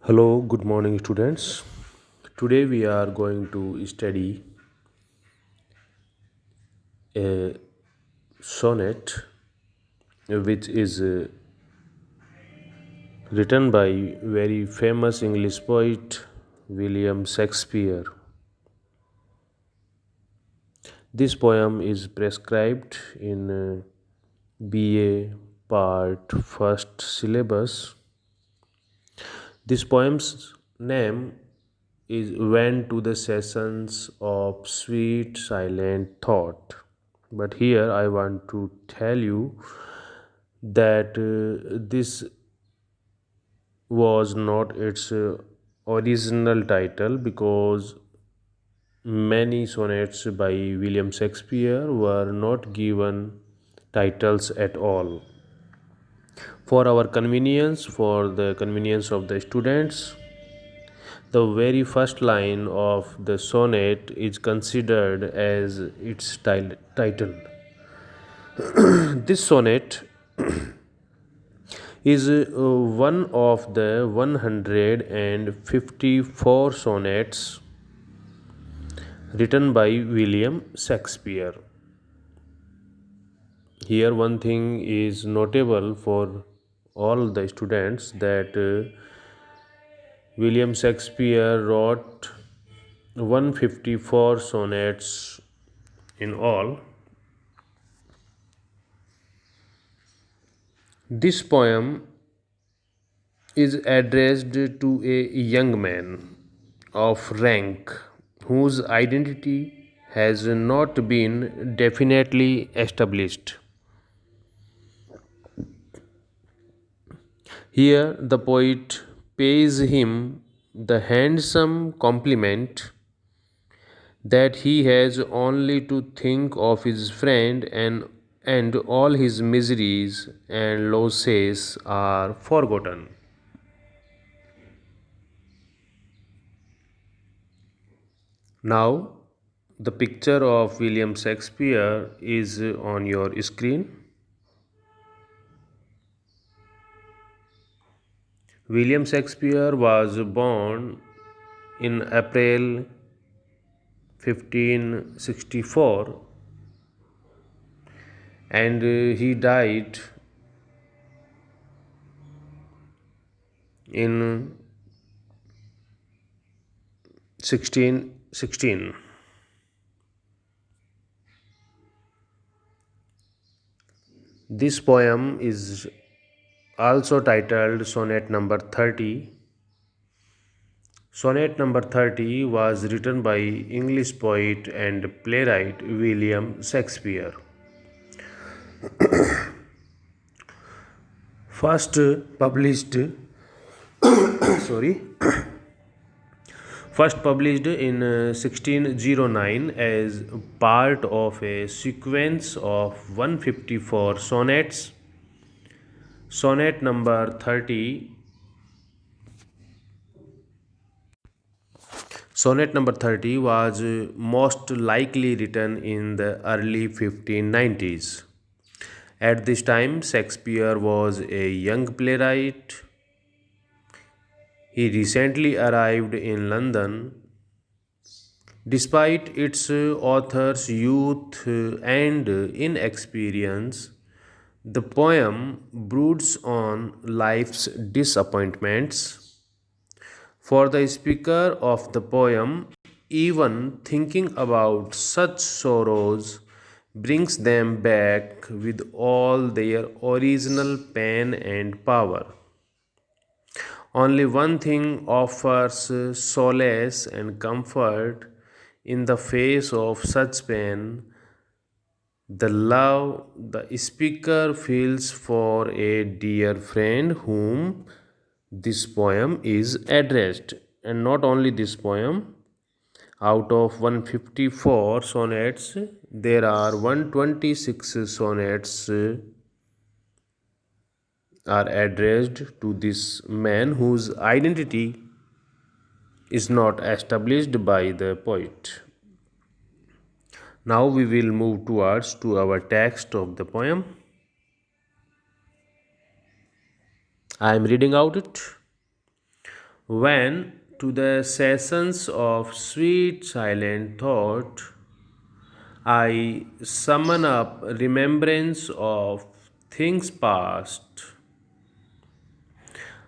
Hello, good morning, students. Today we are going to study a sonnet which is written by very famous English poet William Shakespeare. This poem is prescribed in B.A. part first syllabus. This poem's name is Went to the Sessions of Sweet Silent Thought. But here I want to tell you that this was not its original title because many sonnets by William Shakespeare were not given titles at all. For the convenience of the students, the very first line of the sonnet is considered as its title. This sonnet is one of the 154 sonnets written by William Shakespeare. Here, one thing is notable for all the students that William Shakespeare wrote 154 sonnets in all. This poem is addressed to a young man of rank whose identity has not been definitely established. Here, the poet pays him the handsome compliment that he has only to think of his friend and all his miseries and losses are forgotten. Now, the picture of William Shakespeare is on your screen. William Shakespeare was born in April 1564 and he died in 1616. This poem is also titled Sonnet number 30. Sonnet number 30 was written by English poet and playwright William Shakespeare. First published sorry first published in 1609 as part of a sequence of 154 sonnets. Sonnet number 30 Sonnet number 30 was most likely written in the early 1590s. At this time, Shakespeare was a young playwright. He recently arrived in London. Despite its author's youth and inexperience, the poem broods on life's disappointments. For the speaker of the poem, even thinking about such sorrows brings them back with all their original pain and power. Only one thing offers solace and comfort in the face of such pain, the love the speaker feels for a dear friend whom this poem is addressed. And not only this poem, out of 154 sonnets, there are 126 sonnets are addressed to this man whose identity is not established by the poet. Now we will move towards to our text of the poem. I am reading out it. When to the sessions of sweet silent thought, I summon up remembrance of things past.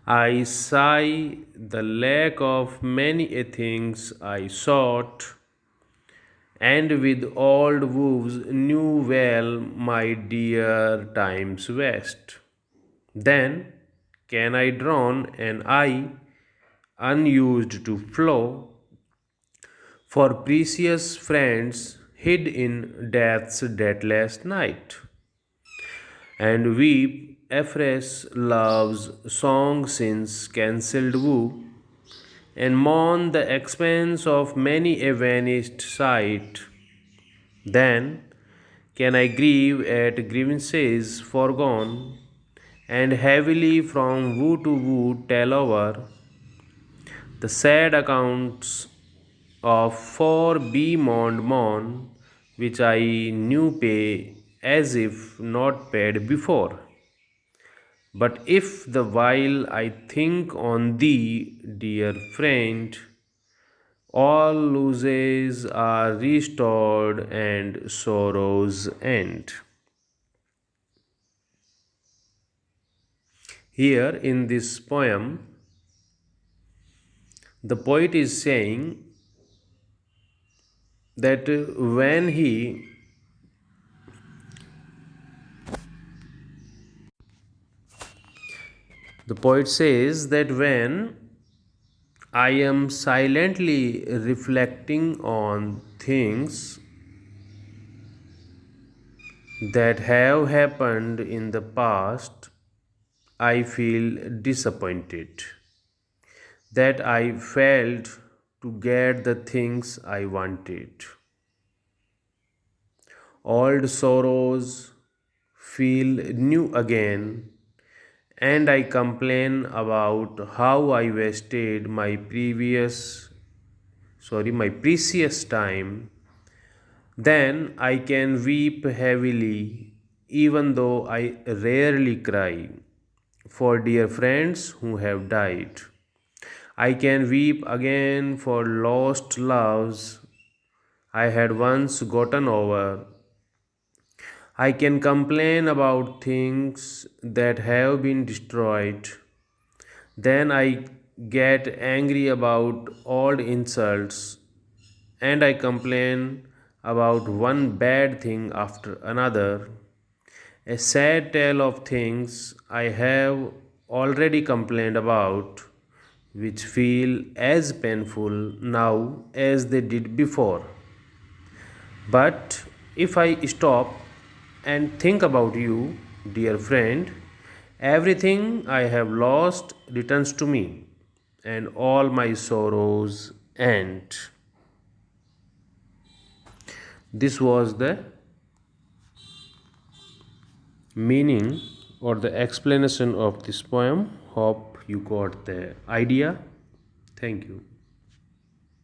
I sigh the lack of many a things I sought, and with old woes knew well my dear time's waste. Then can I drown an eye unused to flow for precious friends hid in death's deathless night, and weep afresh love's song since cancelled woo, and mourn the expense of many a vanished sight. Then can I grieve at grievances foregone, and heavily from woo to woo tell over the sad accounts of for be mourned mourn, which I knew pay as if not paid before. But if the while I think on thee, dear friend, all losses are restored and sorrows end. Here in this poem, the poet is saying that when he the poet says that when I am silently reflecting on things that have happened in the past, I feel disappointed that I failed to get the things I wanted. Old sorrows feel new again, and I complain about how I wasted my precious time. Then I can weep heavily, even though I rarely cry, for dear friends who have died. I can weep again for lost loves I had once gotten over. I can complain about things that have been destroyed. Then I get angry about old insults, and I complain about one bad thing after another. A sad tale of things I have already complained about, which feel as painful now as they did before. But if I stop and think about you, dear friend, everything I have lost returns to me, and all my sorrows end. This was the meaning or the explanation of this poem. Hope you got the idea. Thank you.